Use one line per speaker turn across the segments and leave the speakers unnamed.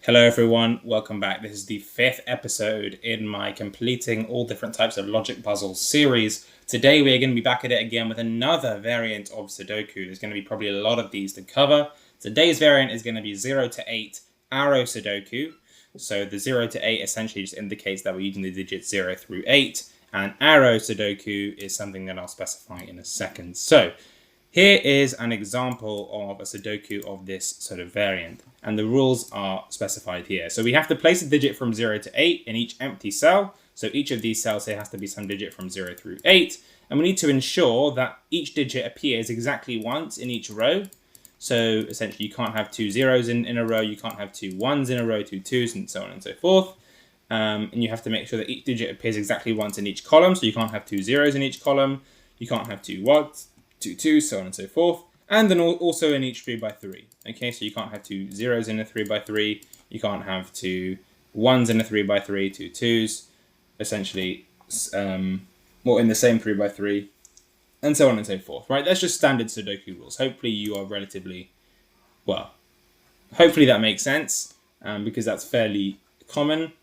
Hello everyone, welcome back. This is the 5th episode in my completing all different types of logic puzzles series. Today we are going to be back at it again with another variant of Sudoku. There's going to be probably a lot of these to cover. Today's variant is going to be 0 to 8 Arrow Sudoku. So the 0 to 8 essentially just indicates that we're using the digits 0 through 8. And Arrow Sudoku is something that I'll specify in a second. So here is an example of a Sudoku of this sort of variant, and the rules are specified here. So we have to place a digit from 0 to 8 in each empty cell. So each of these cells here has to be some digit from 0 through 8, and we need to ensure that each digit appears exactly once in each row. So essentially you can't have two zeros in a row, you can't have two ones in a row, two twos, and so on and so forth. And you have to make sure that each digit appears exactly once in each column, so you can't have two zeros in each column, you can't have two ones, two twos, so on and so forth, and then also in each 3x3. Okay, so you can't have two zeros in a 3x3, you can't have two ones in a 3x3, two twos, essentially, or in the same 3x3, and so on and so forth, right? That's just standard Sudoku rules. Hopefully you are relatively, well, hopefully that makes sense, because that's fairly common.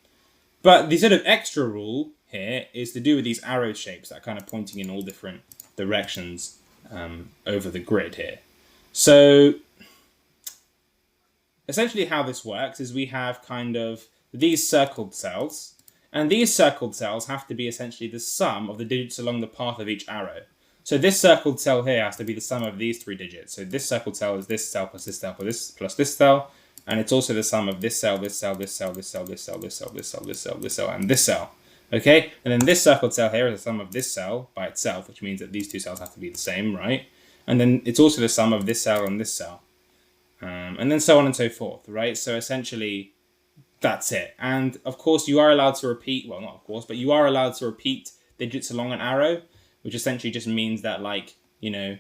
But the sort of extra rule here is to do with these arrow shapes that are kind of pointing in all different directions over the grid here. So essentially how this works is we have kind of these circled cells, and these circled cells have to be essentially the sum of the digits along the path of each arrow. So this circled cell here has to be the sum of these three digits. So this circled cell is this cell plus this cell plus this cell, and it's also the sum of this cell, this cell, this cell, this cell, this cell, this cell, this cell, this cell, this cell, and this cell. Okay, and then this circled cell here is the sum of this cell by itself, which means that these two cells have to be the same, right? And then it's also the sum of this cell and this cell. And then so on and so forth, right? So essentially, that's it. And of course, you are allowed to repeat, well, not of course, but you are allowed to repeat digits along an arrow, which essentially just means that, like, you know,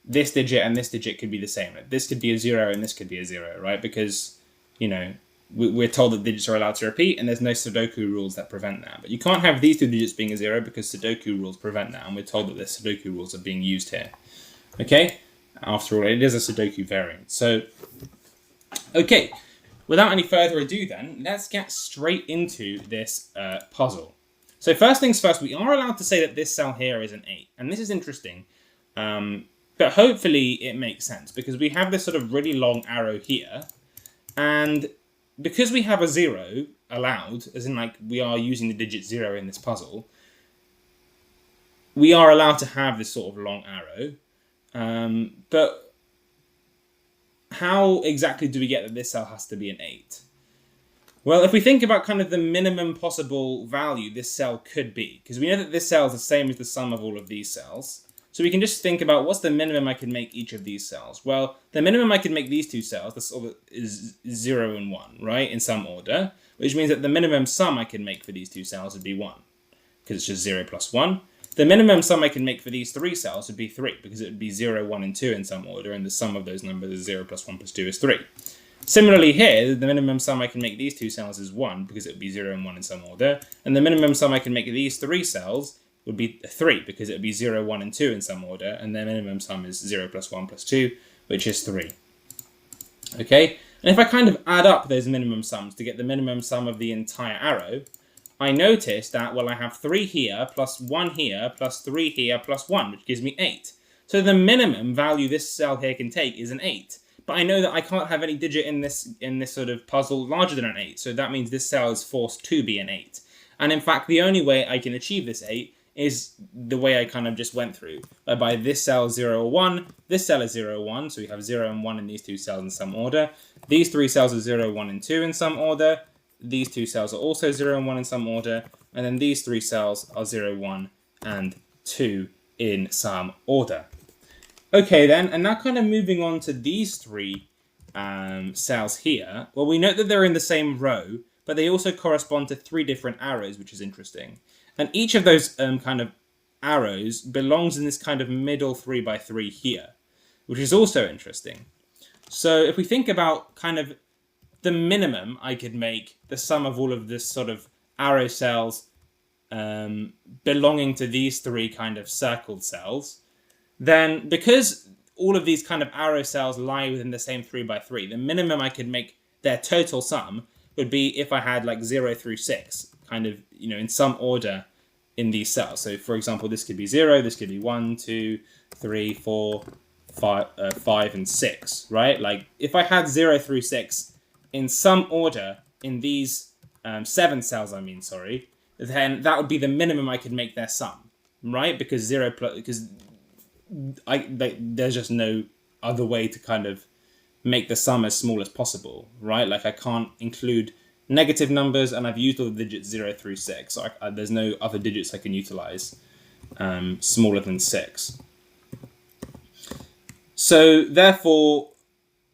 this digit and this digit could be the same. Like, this could be a 0 and this could be a 0, right? Because, you know, we're told that digits are allowed to repeat, and there's no Sudoku rules that prevent that. But you can't have these two digits being a 0 because Sudoku rules prevent that, and we're told that the Sudoku rules are being used here. Okay? After all, it is a Sudoku variant. So, okay, without any further ado then, let's get straight into this puzzle. So first things first, we are allowed to say that this cell here is an 8, and this is interesting, but hopefully it makes sense, because we have this sort of really long arrow here, and because we have a 0 allowed, as in like we are using the digit 0 in this puzzle, we are allowed to have this sort of long arrow. But how exactly do we get that this cell has to be an 8? Well, if we think about kind of the minimum possible value this cell could be, because we know that this cell is the same as the sum of all of these cells, so we can just think about what's the minimum I can make each of these cells. Well, the minimum I can make these two cells is 0 and 1, right, in some order, which means that the minimum sum I can make for these two cells would be 1, because it's just 0 plus 1. The minimum sum I can make for these three cells would be 3, because it would be 0, 1, and 2 in some order, and the sum of those numbers is 0 plus 1 plus 2 is 3. Similarly here, the minimum sum I can make these two cells is 1, because it would be 0 and 1 in some order, and the minimum sum I can make these three cells would be 3, because it would be 0, 1, and 2 in some order, and their minimum sum is 0 plus 1 plus 2, which is 3. Okay, and if I kind of add up those minimum sums to get the minimum sum of the entire arrow, I notice that, well, I have 3 here, plus 1 here, plus 3 here, plus 1, which gives me 8. So the minimum value this cell here can take is an 8. But I know that I can't have any digit in this sort of puzzle larger than an 8, so that means this cell is forced to be an 8. And in fact, the only way I can achieve this 8 is the way I kind of just went through. Whereby this cell is 0 or 1, this cell is 0 or 1, so we have 0 and 1 in these two cells in some order. These three cells are 0, 1, and 2 in some order. These two cells are also 0 and 1 in some order. And then these three cells are 0, 1, and 2 in some order. Okay then, and now kind of moving on to these three cells here. Well, we note that they're in the same row, but they also correspond to 3 different arrows, which is interesting. And each of those kind of arrows belongs in this kind of middle 3x3 here, which is also interesting. So if we think about kind of the minimum I could make the sum of all of this sort of arrow cells belonging to these 3 kind of circled cells, then because all of these kind of arrow cells lie within the same 3x3, the minimum I could make their total sum would be if I had like 0 through 6, kind of, you know, in some order in these cells. So for example, this could be 0, this could be 1, 2, 3, 4, 5, and 6, right? Like if I had 0 through 6 in some order in these 7 cells, then that would be the minimum I could make their sum, right? Because there's just no other way to kind of make the sum as small as possible, right? Like I can't include negative numbers, and I've used all the digits 0 through 6, so there's no other digits I can utilize smaller than 6. So therefore,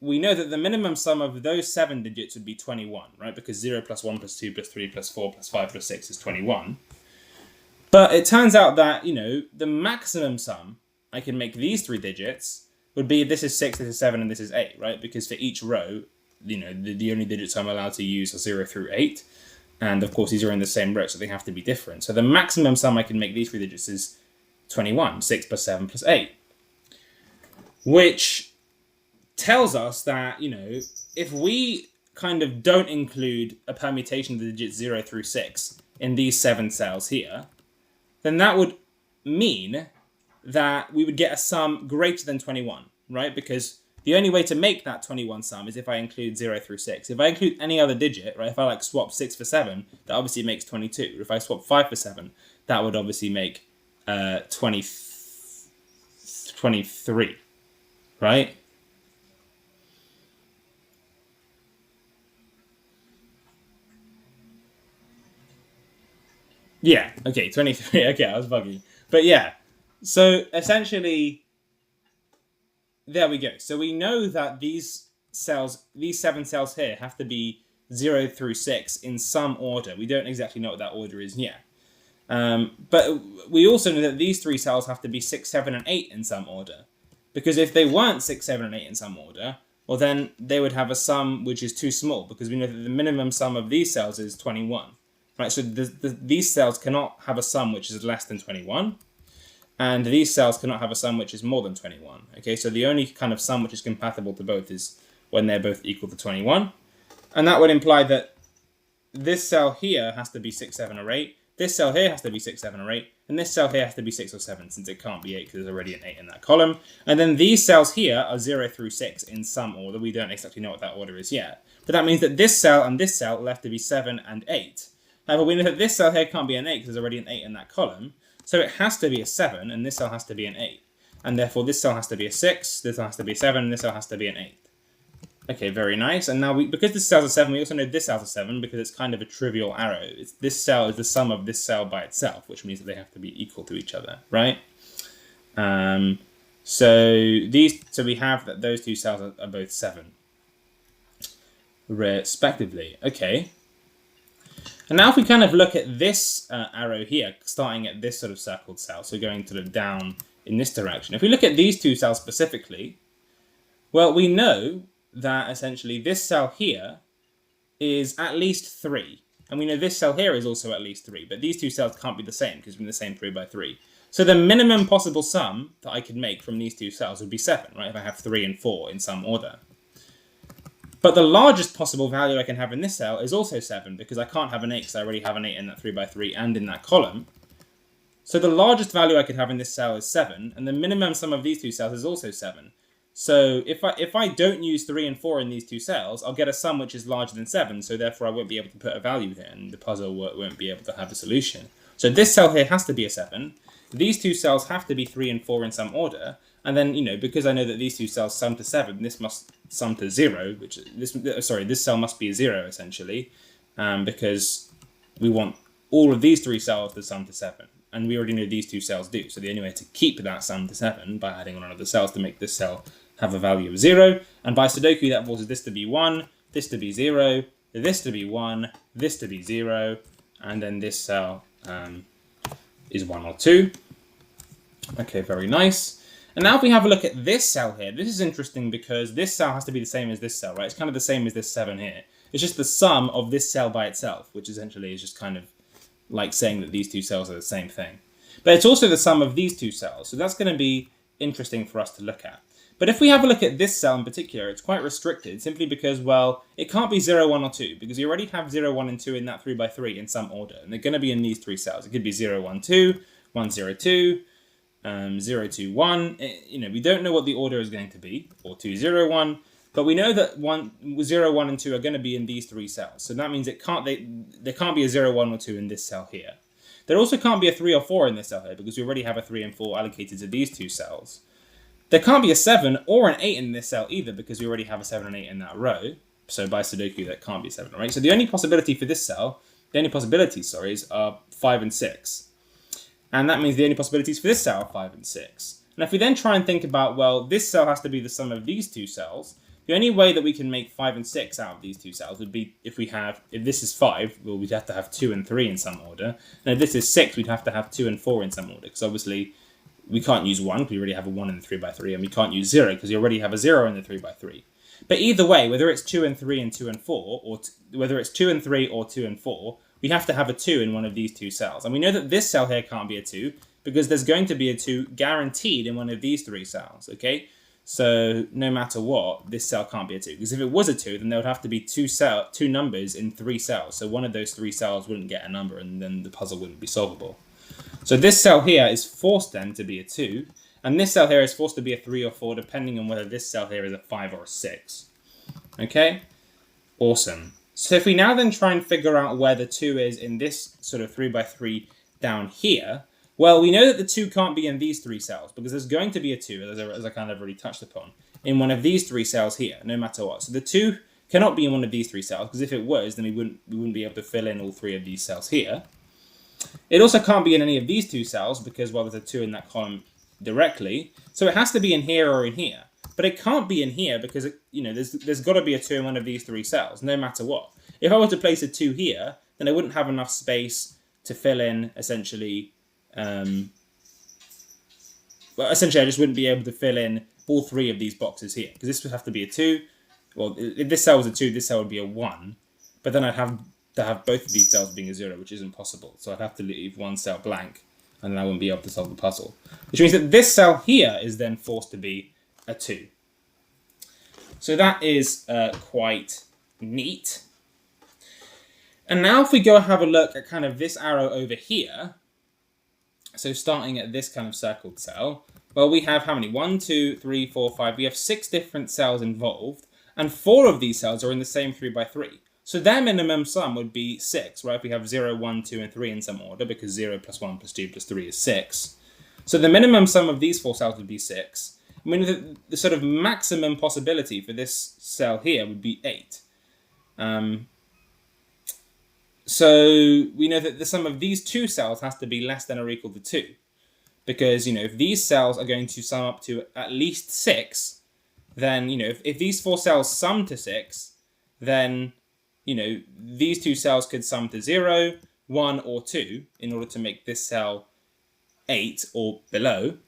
we know that the minimum sum of those 7 digits would be 21, right? Because 0 plus 1 plus 2 plus 3 plus 4 plus 5 plus 6 is 21. But it turns out that, you know, the maximum sum I can make these 3 digits would be this is 6, this is 7, and this is 8, right? Because for each row, you know, the only digits I'm allowed to use are 0 through 8. And of course, these are in the same row, so they have to be different. So the maximum sum I can make these 3 digits is 21, 6 plus 7 plus 8. Which tells us that, you know, if we kind of don't include a permutation of the digits 0 through 6 in these 7 cells here, then that would mean that we would get a sum greater than 21, right? Because the only way to make that 21 sum is if I include 0 through 6. If I include any other digit, right, if I like swap 6 for 7, that obviously makes 22. If I swap 5 for 7, that would obviously make 23, right? Yeah, okay, 23. Okay, I was buggy. But yeah, so essentially, there we go. So we know that these cells, these 7 cells here, have to be 0 through 6 in some order. We don't exactly know what that order is yet. But we also know that these 3 cells have to be 6, 7, and 8 in some order. Because if they weren't 6, 7, and 8 in some order, well then they would have a sum which is too small, because we know that the minimum sum of these cells is 21. Right, so these cells cannot have a sum which is less than 21, and these cells cannot have a sum which is more than 21. Okay, so the only kind of sum which is compatible to both is when they're both equal to 21. And that would imply that this cell here has to be 6, 7, or 8, this cell here has to be 6, 7, or 8, and this cell here has to be 6 or 7, since it can't be 8 because there's already an 8 in that column. And then these cells here are 0 through 6 in some order. We don't exactly know what that order is yet. But that means that this cell and this cell will have to be 7 and 8. However, we know that this cell here can't be an 8 because there's already an 8 in that column. So it has to be a 7, and this cell has to be an 8. And therefore, this cell has to be a 6, this cell has to be a 7, and this cell has to be an 8. Okay, very nice. And now, because this cell's a 7, we also know this cell's a 7 because it's kind of a trivial arrow. This cell is the sum of this cell by itself, which means that they have to be equal to each other, right? So we have that those 2 cells are both 7, respectively. Okay. And now if we kind of look at this arrow here, starting at this sort of circled cell, so going sort of down in this direction. If we look at these 2 cells specifically, well, we know that essentially this cell here is at least 3. And we know this cell here is also at least 3. But these 2 cells can't be the same because we're in the same 3 by 3. So the minimum possible sum that I could make from these 2 cells would be 7, right? If I have 3 and 4 in some order. But the largest possible value I can have in this cell is also 7, because I can't have an 8 because I already have an 8 in that 3 by 3 and in that column. So the largest value I could have in this cell is 7, and the minimum sum of these 2 cells is also 7. So if I don't use 3 and 4 in these 2 cells, I'll get a sum which is larger than 7, so therefore I won't be able to put a value there, and the puzzle won't be able to have a solution. So this cell here has to be a 7. These 2 cells have to be 3 and 4 in some order. And then, you know, because I know that these 2 cells sum to 7, this must sum to 0, this cell must be a 0, essentially, because we want all of these 3 cells to sum to 7. And we already know these 2 cells do. So the only way to keep that sum to 7 by adding on another cells to make this cell have a value of 0. And by Sudoku, that forces this to be 1, this to be 0, this to be 1, this to be 0, and then this cell is 1 or 2. Okay, very nice. And now if we have a look at this cell here, this is interesting because this cell has to be the same as this cell, right? It's kind of the same as this 7 here. It's just the sum of this cell by itself, which essentially is just kind of like saying that these 2 cells are the same thing. But it's also the sum of these 2 cells, so that's going to be interesting for us to look at. But if we have a look at this cell in particular, it's quite restricted simply because, well, it can't be 0, 1, or 2 because you already have 0, 1, and 2 in that 3 by 3 in some order. And they're going to be in these three cells. It could be 0, 1, 2, 1, 0, 2, 0, 2, 1. We don't know what the order is going to be, or 2, 0, 1. But we know that 0, 1, and 2 are going to be in these three cells. So that means there can't be a 0, 1, or 2 in this cell here. There also can't be a 3 or 4 in this cell here because we already have a 3 and 4 allocated to these two cells. There can't be a 7 or an 8 in this cell either because we already have a 7 and 8 in that row. So by Sudoku, that can't be 7 or 8. So the only possibility for this cell, are 5 and 6. And that means the only possibilities for this cell are 5 and 6. And if we then try and think about, well, this cell has to be the sum of these two cells, the only way that we can make 5 and 6 out of these two cells would be if this is 5, well, we'd have to have 2 and 3 in some order. And if this is 6, we'd have to have 2 and 4 in some order. Because obviously, we can't use 1, because we already have a 1 in the 3 by 3. And we can't use 0, because you already have a 0 in the 3 by 3. But either way, whether it's 2 and 3 and 2 and 4, or whether it's 2 and 3 or 2 and 4, we have to have a 2 in one of these two cells. And we know that this cell here can't be a 2, because there's going to be a 2 guaranteed in one of these three cells, okay? So no matter what, this cell can't be a 2. Because if it was a 2, then there would have to be two numbers in 3 cells. So one of those 3 cells wouldn't get a number, and then the puzzle wouldn't be solvable. So this cell here is forced then to be a 2. And this cell here is forced to be a 3 or 4, depending on whether this cell here is a 5 or a 6. Okay? Awesome. So if we now then try and figure out where the 2 is in this sort of 3 by 3 down here, well, we know that the 2 can't be in these 3 cells because there's going to be a 2, as I kind of already touched upon, in one of these 3 cells here, no matter what. So the 2 cannot be in one of these 3 cells because if it was, then we wouldn't be able to fill in all 3 of these cells here. It also can't be in any of these 2 cells because, well, there's a 2 in that column directly. So it has to be in here or in here. But it can't be in here because, there's got to be a 2 in one of these 3 cells, no matter what. If I were to place a 2 here, then I wouldn't have enough space to fill in, essentially, I just wouldn't be able to fill in all 3 of these boxes here, because this would have to be a 2. Well, if this cell was a 2, this cell would be a 1. But then I'd have to have both of these cells being a 0, which isn't possible. So I'd have to leave one cell blank, and then I wouldn't be able to solve the puzzle. Which means that this cell here is then forced to be a 2. So that is quite neat. And now if we go have a look at kind of this arrow over here, so starting at this kind of circled cell, well, we have how many? 1, 2, 3, 4, 5. We have 6 different cells involved, and 4 of these cells are in the same 3 by 3. So their minimum sum would be 6, right? We have 0, 1, 2, and 3 in some order, because 0 plus 1 plus 2 plus 3 is 6. So the minimum sum of these 4 cells would be 6. I mean, the sort of maximum possibility for this cell here would be 8. So we know that the sum of these 2 cells has to be less than or equal to 2. Because, if these cells are going to sum up to at least 6, then, if these 4 cells sum to 6, then, these 2 cells could sum to 0, 1, or 2 in order to make this cell 8 or below.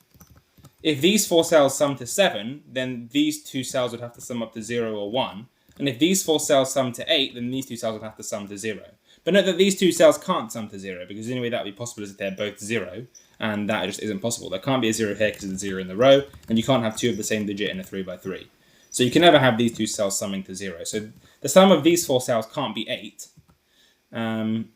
If these 4 cells sum to 7, then these 2 cells would have to sum up to 0 or 1. And if these 4 cells sum to 8, then these 2 cells would have to sum to 0. But note that these 2 cells can't sum to 0, because the only way that would be possible is if they're both 0, and that just isn't possible. There can't be a 0 here because there's a 0 in the row, and you can't have 2 of the same digit in a 3 by 3. So you can never have these 2 cells summing to 0. So the sum of these 4 cells can't be 8. And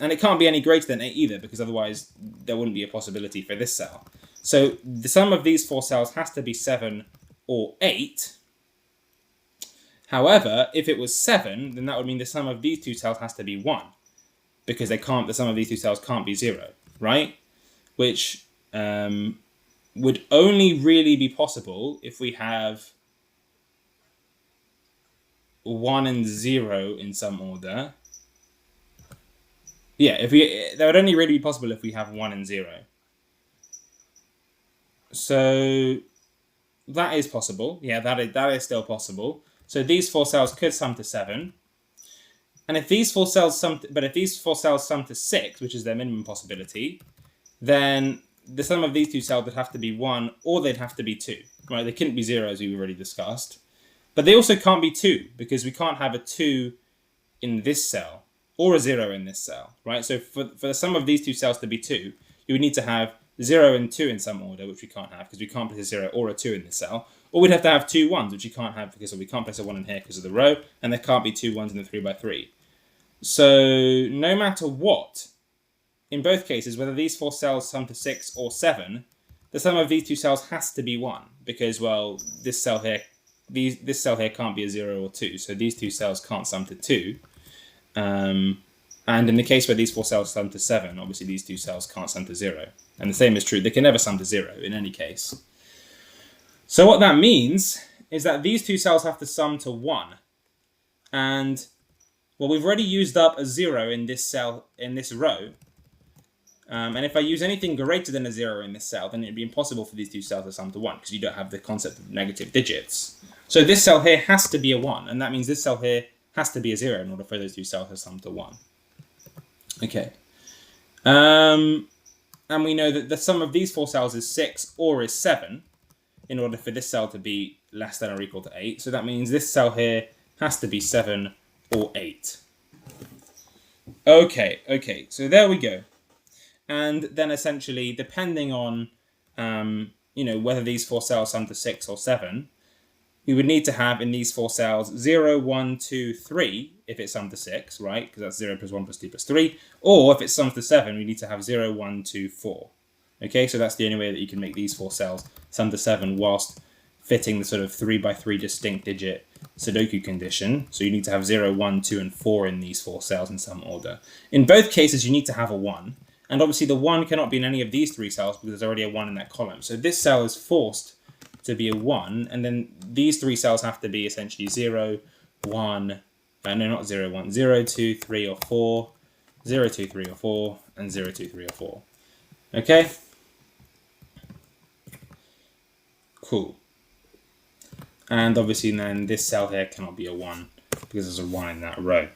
it can't be any greater than 8 either, because otherwise there wouldn't be a possibility for this cell. So the sum of these 4 cells has to be 7 or 8. However, if it was 7, then that would mean the sum of these 2 cells has to be 1, because the sum of these 2 cells can't be 0, right? Which would only really be possible if we have 1 and 0 in some order. Yeah, that would only really be possible if we have 1 and 0. So that is possible. Yeah, that is still possible. So these 4 cells could sum to 7. And if these 4 cells sum to 6, which is their minimum possibility, then the sum of these 2 cells would have to be 1, or they'd have to be 2. Right? They couldn't be 0, as we've already discussed. But they also can't be 2, because we can't have a 2 in this cell, or a 0 in this cell. Right? So for the sum of these 2 cells to be 2, you would need to have 0 and 2 in some order, which we can't have because we can't place a 0 or a 2 in this cell. Or we'd have to have 2 1s, which we can't have because we can't place a 1 in here because of the row, and there can't be 2 1s in the 3 by 3. So no matter what, in both cases, whether these 4 cells sum to 6 or 7, the sum of these 2 cells has to be 1 because, well, this cell here can't be a 0 or 2, so these 2 cells can't sum to 2. And in the case where these 4 cells sum to 7, obviously these 2 cells can't sum to 0. And the same is true, they can never sum to 0 in any case. So what that means is that these 2 cells have to sum to 1. And, well, we've already used up a 0 in this cell, in this row. And if I use anything greater than a 0 in this cell, then it'd be impossible for these 2 cells to sum to 1 because you don't have the concept of negative digits. So this cell here has to be a 1, and that means this cell here has to be a 0 in order for those 2 cells to sum to 1. Okay. And we know that the sum of these 4 cells is 6 or is 7 in order for this cell to be less than or equal to 8. So that means this cell here has to be 7 or 8. Okay, so there we go. And then essentially, depending on, whether these 4 cells sum to 6 or 7, we would need to have in these 4 cells 0, 1, 2, 3 if it sums to 6, right? Because that's 0 plus 1 plus 2 plus 3. Or if it sums to 7, we need to have 0, 1, 2, 4. Okay, so that's the only way that you can make these 4 cells sum to 7 whilst fitting the sort of 3 by 3 distinct digit Sudoku condition. So you need to have 0, 1, 2, and 4 in these 4 cells in some order. In both cases, you need to have a 1. And obviously the 1 cannot be in any of these 3 cells because there's already a 1 in that column. So this cell is forced to be a 1, and then these 3 cells have to be essentially 0, 1, no, not 0, 1, 0, 2, 3, or 4, 0, 2, 3, or 4, and 0, 2, 3, or 4. Okay? Cool. And obviously then this cell here cannot be a 1 because there's a 1 in that row.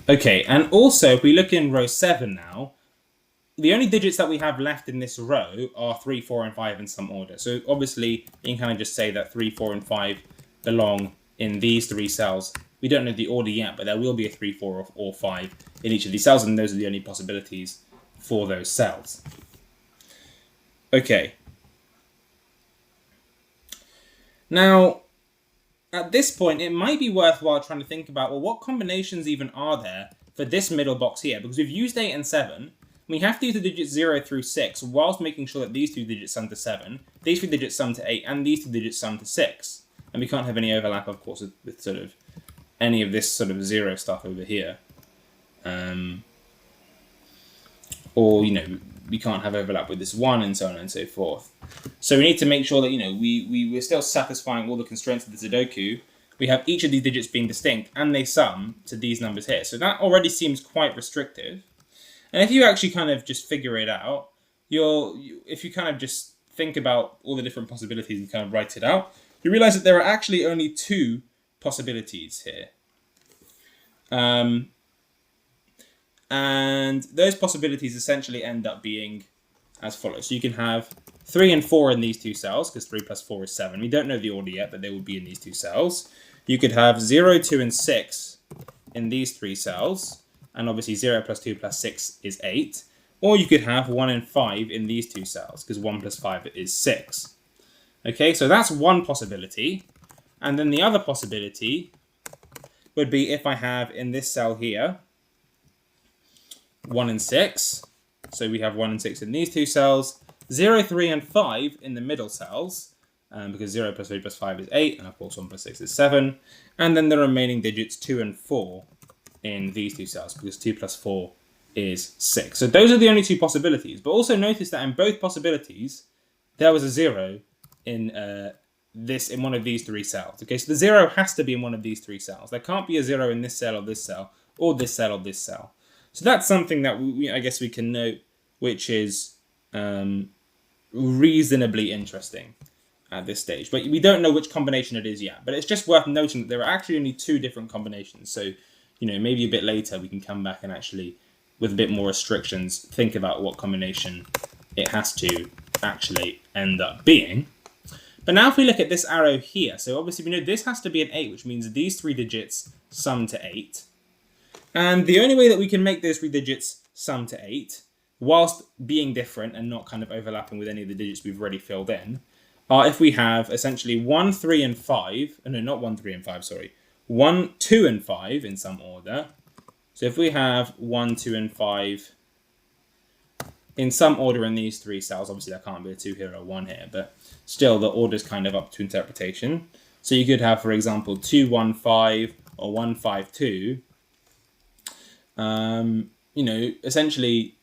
Okay, and also if we look in row 7 now, the only digits that we have left in this row are 3, 4, and 5 in some order. So obviously you can kind of just say that 3, 4, and 5 belong in these 3 cells. We don't know the order yet, but there will be a 3, 4, or 5 in each of these cells, and those are the only possibilities for those cells. Okay. Now, at this point, it might be worthwhile trying to think about, well, what combinations even are there for this middle box here? Because we've used 8 and 7. We have to use the digits 0 through 6 whilst making sure that these 2 digits sum to 7, these 2 digits sum to 8, and these 2 digits sum to 6. And we can't have any overlap, of course, with sort of any of this sort of 0 stuff over here. Or, we can't have overlap with this 1 and so on and so forth. So we need to make sure that, we're still satisfying all the constraints of the Sudoku. We have each of these digits being distinct and they sum to these numbers here. So that already seems quite restrictive. And if you actually kind of just figure it out, if you kind of just think about all the different possibilities and kind of write it out, you realize that there are actually only 2 possibilities here. And those possibilities essentially end up being as follows. So you can have 3 and 4 in these 2 cells, because 3 plus 4 is 7. We don't know the order yet, but they will be in these 2 cells. You could have 0, 2, and 6 in these 3 cells, and obviously 0 plus 2 plus 6 is 8. Or you could have 1 and 5 in these 2 cells, because 1 plus 5 is 6. Okay, so that's one possibility. And then the other possibility would be if I have in this cell here 1 and 6. So we have 1 and 6 in these 2 cells. 0, 3, and 5 in the middle cells, because 0 plus 3 plus 5 is 8, and of course 1 plus 6 is 7. And then the remaining digits 2 and 4 in these 2 cells, because 2 plus 4 is 6. So those are the only 2 possibilities. But also notice that in both possibilities, there was a 0 in one of these 3 cells. Okay, so the 0 has to be in one of these 3 cells. There can't be a 0 in this cell or this cell, or this cell or this cell. So that's something that I guess we can note, which is reasonably interesting at this stage. But we don't know which combination it is yet. But it's just worth noting that there are actually only 2 different combinations. So, maybe a bit later we can come back and actually, with a bit more restrictions, think about what combination it has to actually end up being. But now if we look at this arrow here, so obviously we know this has to be an 8, which means these 3 digits sum to 8. And the only way that we can make those 3 digits sum to 8, whilst being different and not kind of overlapping with any of the digits we've already filled in, are if we have essentially 1, 3, and 5. No, not 1, 3, and 5, sorry. 1, 2, and 5 in some order. So if we have 1, 2, and 5 in some order in these 3 cells, obviously there can't be a 2 here or a 1 here, but still the order's kind of up to interpretation. So you could have, for example, 2, 1, 5 or 1, 5, 2. You know, essentially,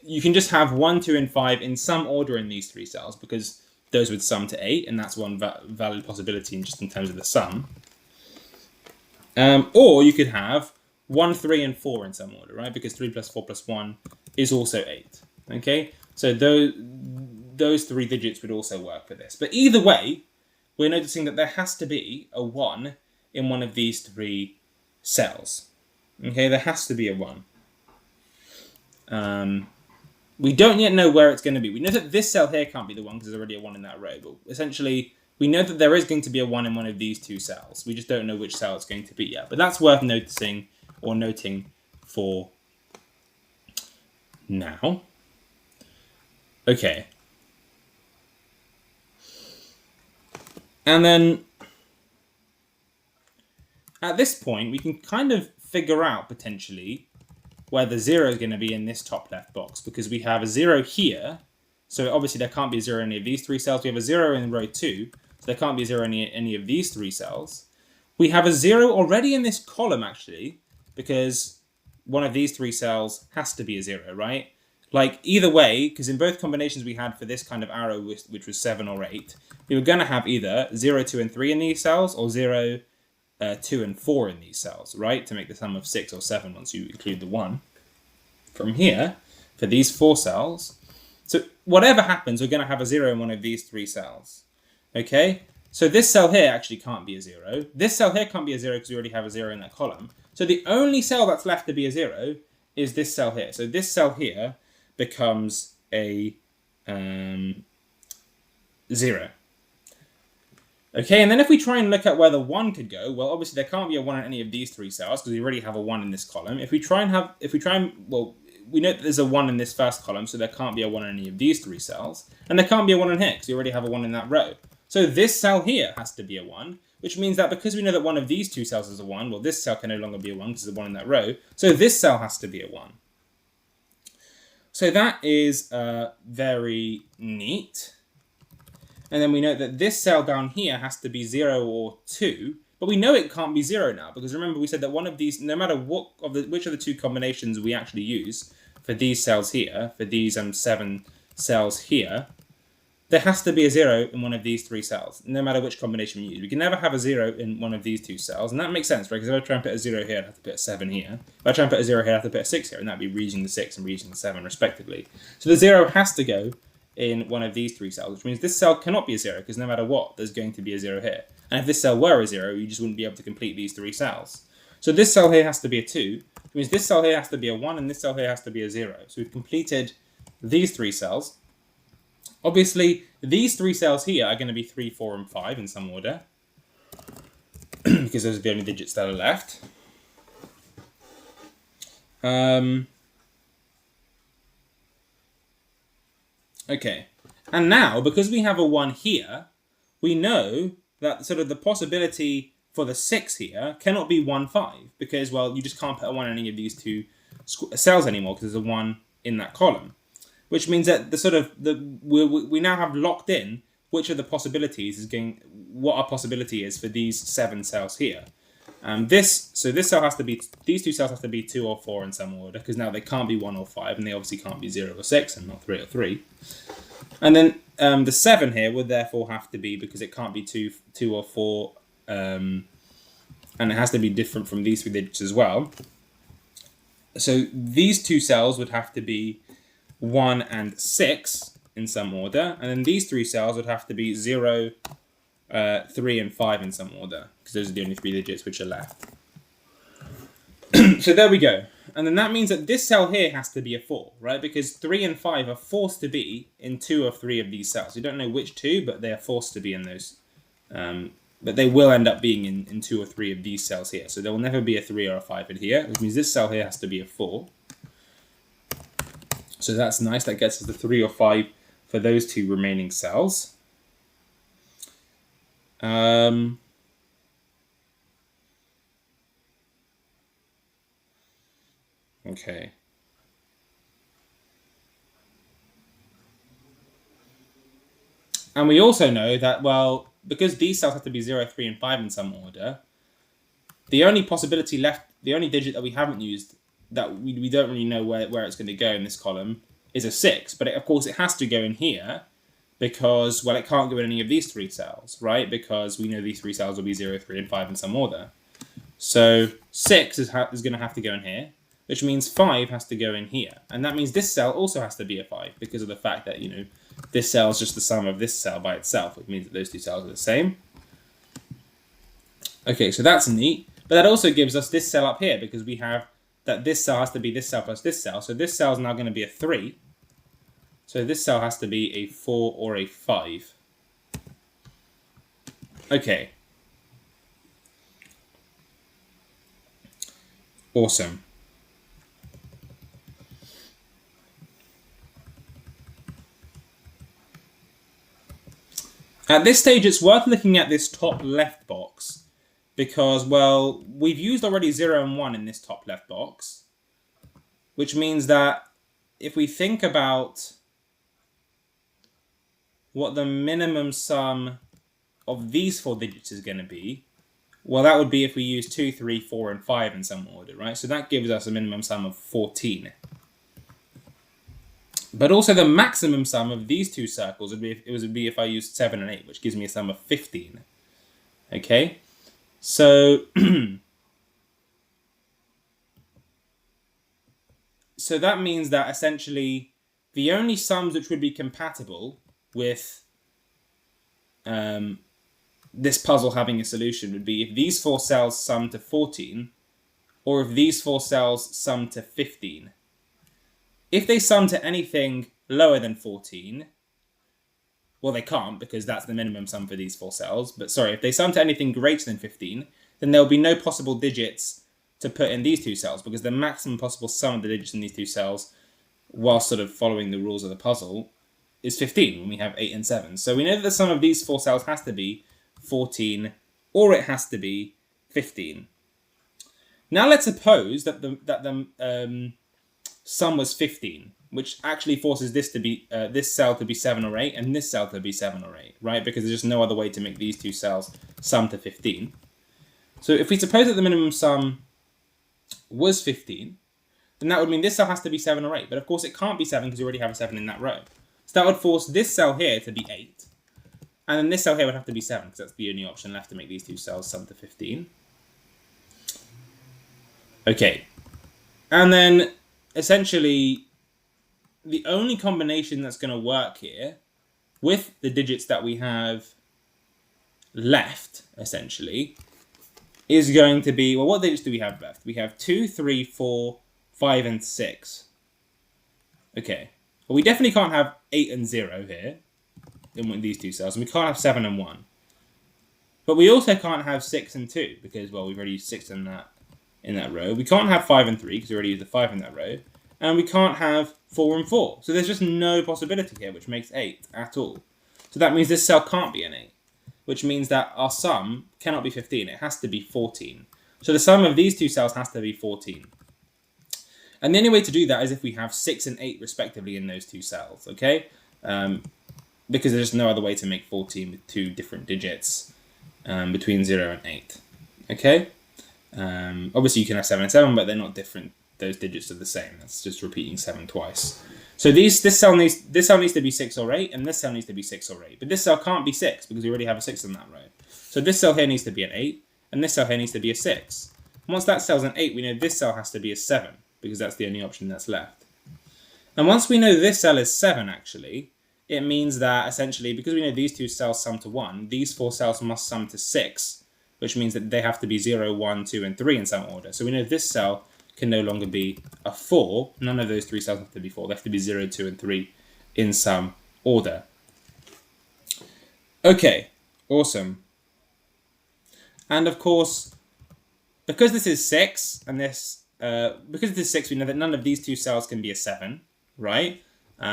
you can just have 1, 2, and 5 in some order in these 3 cells because those would sum to 8, and that's one valid possibility just in terms of the sum. Or you could have 1, 3, and 4 in some order, right? Because 3 plus 4 plus 1 is also 8. Okay, so those 3 digits would also work for this. But either way, we're noticing that there has to be a 1 in one of these 3 cells. Okay, there has to be a 1. We don't yet know where it's going to be. We know that this cell here can't be the 1 because there's already a 1 in that row. But essentially, we know that there is going to be a 1 in one of these 2 cells. We just don't know which cell it's going to be yet. But that's worth noticing or noting for now. Okay. And then at this point, we can kind of figure out potentially where the 0 is going to be in this top left box, because we have a 0 here. So obviously there can't be a 0 in any of these 3 cells. We have a 0 in row 2, so there can't be a 0 in any of these 3 cells. We have a 0 already in this column, actually, because one of these 3 cells has to be a 0, right? Like, either way, because in both combinations we had for this kind of arrow, which was 7 or 8, we were going to have either 0, 2, and 3 in these cells, or 0, 2, and 4 in these cells, right? To make the sum of 6 or 7 once you include the 1. From here, for these 4 cells, so whatever happens, we're going to have a 0 in one of these 3 cells. Okay? So this cell here actually can't be a 0. This cell here can't be a 0 because we already have a 0 in that column. So the only cell that's left to be a 0 is this cell here. So this cell here becomes a 0. Okay, and then if we try and look at where the 1 could go, well, obviously there can't be a 1 in any of these 3 cells because we already have a 1 in this column. Well, we know that there's a 1 in this first column, so there can't be a 1 in any of these 3 cells. And there can't be a 1 in here because we already have a 1 in that row. So this cell here has to be a 1, which means that because we know that one of these 2 cells is a 1, well, this cell can no longer be a 1 because there's a 1 in that row. So this cell has to be a 1. So that is very neat. And then we know that this cell down here has to be 0 or 2. But we know it can't be 0 now, because remember we said that one of these, no matter which of the 2 combinations we actually use for these cells here, for these 7 cells here, there has to be a 0 in one of these 3 cells, no matter which combination we use. We can never have a 0 in one of these 2 cells, and that makes sense, right? Because if I try and put a 0 here, I'd have to put a 7 here. If I try and put a 0 here, I'd have to put a 6 here, and that'd be reusing the 6 and reusing the 7, respectively. So the 0 has to go in one of these 3 cells, which means this cell cannot be a 0, because no matter what, there's going to be a 0 here. And if this cell were a 0, you just wouldn't be able to complete these 3 cells. So this cell here has to be a 2, which means this cell here has to be a 1, and this cell here has to be a 0. So we've completed these 3 cells. Obviously, these 3 cells here are going to be 3, 4, and 5 in some order, because those are the only digits that are left. Okay, and now, because we have a 1 here, we know that sort of the possibility for the 6 here cannot be 1, 5, because, well, you just can't put a 1 in any of these 2 cells anymore, because there's a 1 in that column. Which means that we now have locked in which of the possibilities is what our possibility is for these 7 cells here. These 2 cells have to be 2 or 4 in some order, because now they can't be 1 or 5, and they obviously can't be 0 or 6, and not 3 or 3. And then the 7 here would therefore have to be, because it can't be 2 or 4, and it has to be different from these 3 digits as well. So these 2 cells would have to be 1 and 6 in some order, and then these 3 cells would have to be 0, 3, and 5 in some order, because those are the only 3 digits which are left. So there we go. And then that means that this cell here has to be a 4, right? Because 3 and 5 are forced to be in 2 or 3 of these cells. We don't know which 2, but they are forced to be in those. But they will end up being in 2 or 3 of these cells here. So there will never be a 3 or a 5 in here, which means this cell here has to be a 4. So that's nice. That gets us the 3 or 5 for those 2 remaining cells. Okay. And we also know that, well, because these cells have to be 0, 3, and 5 in some order, the only possibility left, the only digit that we haven't used, that we don't really know where it's going to go in this column, is a 6. But of course it has to go in here because, well, it can't go in any of these 3 cells, right? Because we know these 3 cells will be 0, 3, and 5 in some order. So 6 is going to have to go in here, which means 5 has to go in here. And that means this cell also has to be a 5 because of the fact that, this cell is just the sum of this cell by itself, which means that those 2 cells are the same. Okay, so that's neat. But that also gives us this cell up here because we have that this cell has to be this cell plus this cell. So this cell is now going to be a 3. So this cell has to be a 4 or a 5. Okay. Awesome. At this stage, it's worth looking at this top left box because, well, we've used already 0 and 1 in this top left box, which means that if we think about what the minimum sum of these 4 digits is going to be, well, that would be if we use 2, 3, 4, and 5 in some order, right? So that gives us a minimum sum of 14. But also the maximum sum of these 2 circles would be if I used 7 and 8, which gives me a sum of 15. Okay? So, so that means that essentially the only sums which would be compatible with this puzzle having a solution would be if these 4 cells sum to 14 or if these 4 cells sum to 15. If they sum to anything lower than 14, well, they can't because that's the minimum sum for these 4 cells. But sorry, if they sum to anything greater than 15, then there will be no possible digits to put in these 2 cells because the maximum possible sum of the digits in these 2 cells, while sort of following the rules of the puzzle, is 15 when we have 8 and 7. So we know that the sum of these 4 cells has to be 14 or it has to be 15. Now let's suppose that the sum was 15, which actually forces this to be this cell to be 7 or 8 and this cell to be 7 or 8, right? Because there's just no other way to make these 2 cells sum to 15. So if we suppose that the minimum sum was 15, then that would mean this cell has to be 7 or 8. But of course it can't be 7 because we already have a 7 in that row. So that would force this cell here to be 8. And then this cell here would have to be 7 because that's the only option left to make these 2 cells sum to 15. Okay. And then essentially the only combination that's going to work here with the digits that we have left, essentially, is going to be, well, what digits do we have left? We have 2, 3, 4, 5, and 6. Okay. Well, we definitely can't have 8 and 0 here in these 2 cells, and we can't have 7 and 1. But we also can't have 6 and 2 because, well, we've already used 6 in that row. We can't have 5 and 3 because we already used the 5 in that row. And we can't have 4 and 4. So there's just no possibility here, which makes 8 at all. So that means this cell can't be an 8, which means that our sum cannot be 15. It has to be 14. So the sum of these 2 cells has to be 14. And the only way to do that is if we have 6 and 8 respectively in those 2 cells, okay? Because there's just no other way to make 14 with 2 different digits between 0 and 8, okay? Obviously you can have 7 and 7, but they're not different. Those digits are the same. That's just repeating 7 twice. So this cell needs to be 6 or 8, and this cell needs to be 6 or 8. But this cell can't be 6 because we already have a 6 in that row. So this cell here needs to be an 8, and this cell here needs to be a 6. Once that cell's an 8, we know this cell has to be a 7 because that's the only option that's left. And once we know this cell is 7, actually, it means that essentially, because we know these 2 cells sum to 1, these 4 cells must sum to 6, which means that they have to be 0, 1, 2, and 3 in some order. So we know this cell can no longer be a 4. None of those 3 cells have to be 4. They have to be 0, 2, and 3 in some order. Okay, awesome. And of course, because this is 6, and because this is 6, we know that none of these 2 cells can be a 7, right?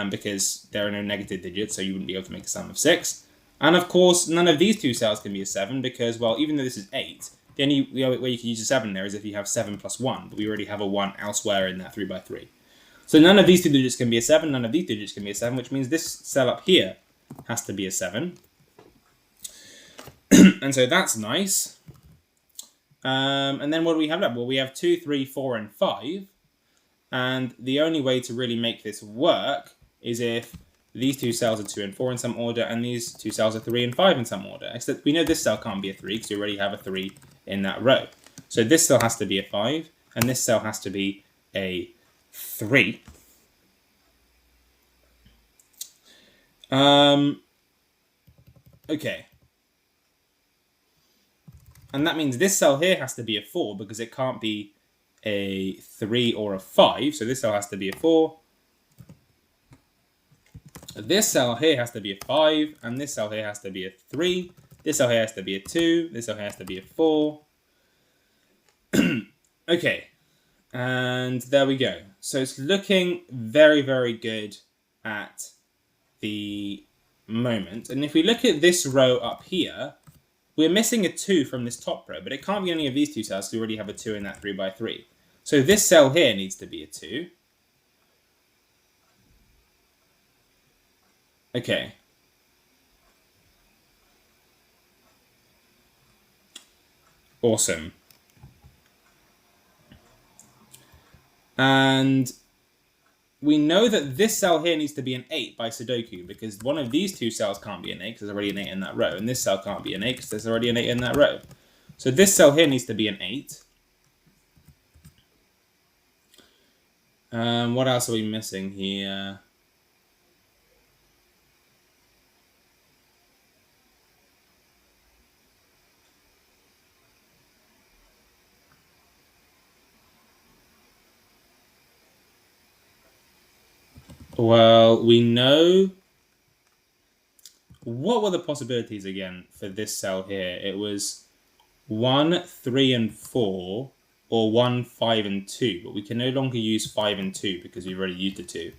Because there are no negative digits, so you wouldn't be able to make a sum of 6. And of course, none of these 2 cells can be a 7 because, well, even though this is 8, the only way you can use a 7 there is if you have 7 plus 1, but we already have a 1 elsewhere in that 3 by 3. So none of these 2 digits can be a 7, none of these 2 digits can be a 7, which means this cell up here has to be a 7. And so that's nice. And then what do we have left? Well, we have 2, 3, 4, and 5. And the only way to really make this work is if these 2 cells are 2 and 4 in some order, and these 2 cells are 3 and 5 in some order. Except we know this cell can't be a 3 because we already have a 3 in that row. So this cell has to be a 5, and this cell has to be a 3. Okay. And that means this cell here has to be a 4 because it can't be a 3 or a 5. So this cell has to be a 4. This cell here has to be a 5. And this cell here has to be a 3. This cell here has to be a 2. This cell here has to be a 4. Okay. And there we go. So it's looking very, very good at the moment. And if we look at this row up here, we're missing a 2 from this top row, but it can't be any of these 2 cells because we already have a 2 in that 3 by 3. So this cell here needs to be a 2. Okay. Awesome. And we know that this cell here needs to be an 8 by Sudoku because one of these 2 cells can't be an 8 because there's already an 8 in that row. And this cell can't be an 8 because there's already an 8 in that row. So this cell here needs to be an 8. What else are we missing here? Well, we know... What were the possibilities again for this cell here? It was 1, 3, and 4, or 1, 5, and 2. But we can no longer use 5 and 2 because we've already used the 2.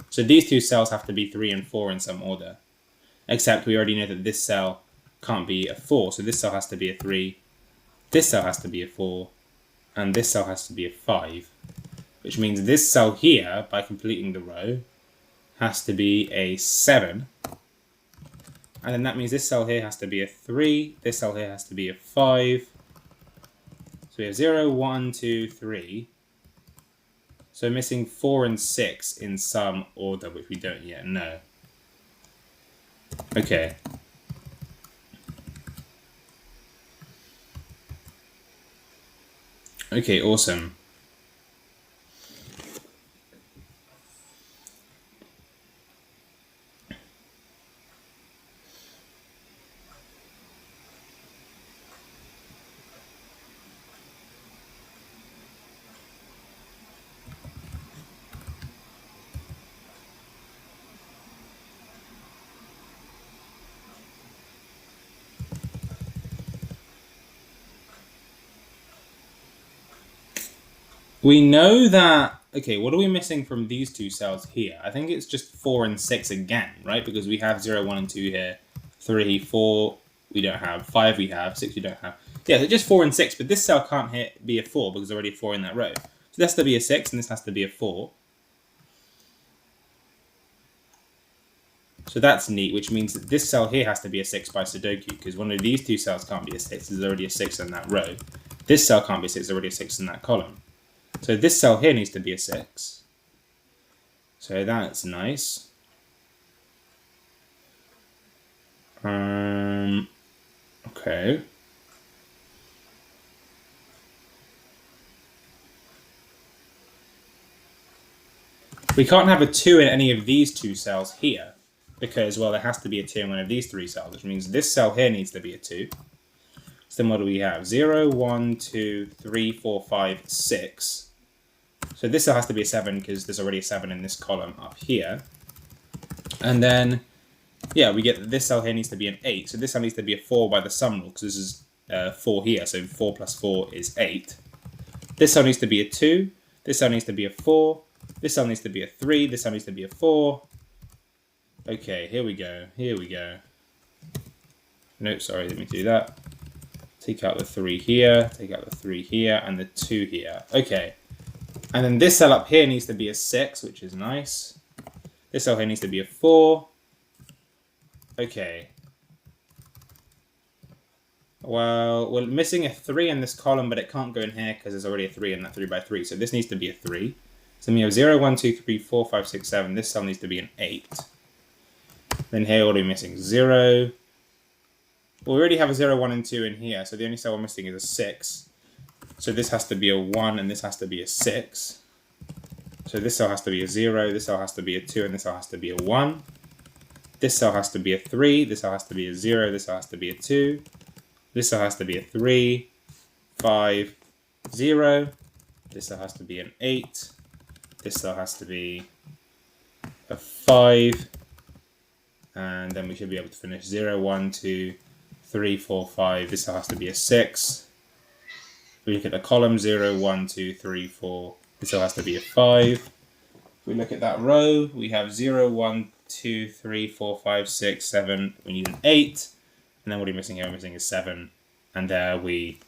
So these 2 cells have to be 3 and 4 in some order. Except we already know that this cell can't be a 4. So this cell has to be a 3. This cell has to be a 4. And this cell has to be a 5. Which means this cell here, by completing the row, has to be a 7. And then that means this cell here has to be a 3. This cell here has to be a 5. So we have 0, 1, 2, 3. So missing 4 and 6 in some order, which we don't yet know. Okay. Okay, awesome. We know that, okay, what are we missing from these 2 cells here? I think it's just 4 and 6 again, right? Because we have 0, 1, and 2 here. 3, 4, we don't have. 5 we have. 6 we don't have. Yeah, so just 4 and 6, but this cell can't be a 4 because there's already a 4 in that row. So this has to be a 6 and this has to be a 4. So that's neat, which means that this cell here has to be a 6 by Sudoku because one of these 2 cells can't be a 6. There's already a 6 in that row. This cell can't be a 6. There's already a 6 in that column. So this cell here needs to be a 6. So that's nice. Okay. We can't have a 2 in any of these 2 cells here because, well, there has to be a 2 in one of these 3 cells, which means this cell here needs to be a 2. So then what do we have? 0, 1, 2, 3, 4, 5, 6. So this cell has to be a 7 because there's already a 7 in this column up here. And then, yeah, we get that this cell here needs to be an 8. So this cell needs to be a 4 by the sum rule because this is 4 here. So 4 plus 4 is 8. This cell needs to be a 2. This cell needs to be a 4. This cell needs to be a 3. This cell needs to be a 4. Okay, here we go. Here we go. Nope, sorry, let me do that. Take out the 3 here, take out the 3 here, and the 2 here. Okay. And then this cell up here needs to be a 6, which is nice. This cell here needs to be a 4. Okay. Well, we're missing a 3 in this column, but it can't go in here because there's already a 3 in that 3 by 3. So this needs to be a 3. So we have 0, 1, 2, 3, 4, 5, 6, 7. This cell needs to be an 8. Then here what are we missing? 0. Well, we already have a 0, 1, and 2 in here. So the only cell we're missing is a 6. So this has to be a 1, and this has to be a 6. So this cell has to be a 0, this cell has to be a 2, and this cell has to be a 1. This cell has to be a 3, this cell has to be a 0, this cell has to be a 2. This cell has to be a 3, 5, 0. This cell has to be an 8. This cell has to be a 5. And then we should be able to finish 0, 1, 2, 3, 4, 5. This cell has to be a 6. We look at the column 0, 1, 2, 3, 4. This cell has to be a 5. If we look at that row, we have 0, 1, 2, 3, 4, 5, 6, 7. We need an 8. And then what are we missing here? We're missing a 7. And there we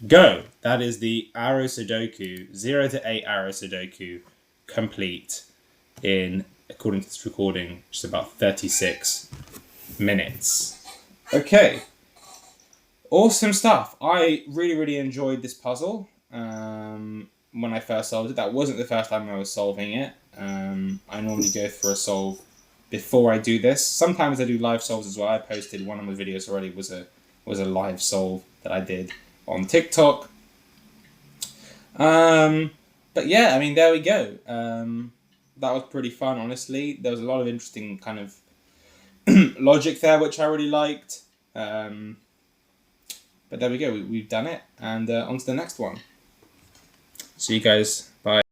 go. That is the Arrow Sudoku, 0 to 8 Arrow Sudoku, complete in, according to this recording, just about 36 minutes. Okay. Awesome stuff. I really enjoyed this puzzle when I first solved it. That wasn't the first time I was solving it. I normally go for a solve before I do this. Sometimes I do live solves as well. I posted one of my videos already was a live solve that I did on TikTok. But yeah, I mean, there we go. That was pretty fun, honestly. There was a lot of interesting kind of logic there, which I really liked. But there we go, we've done it, and on to the next one. See you guys, bye.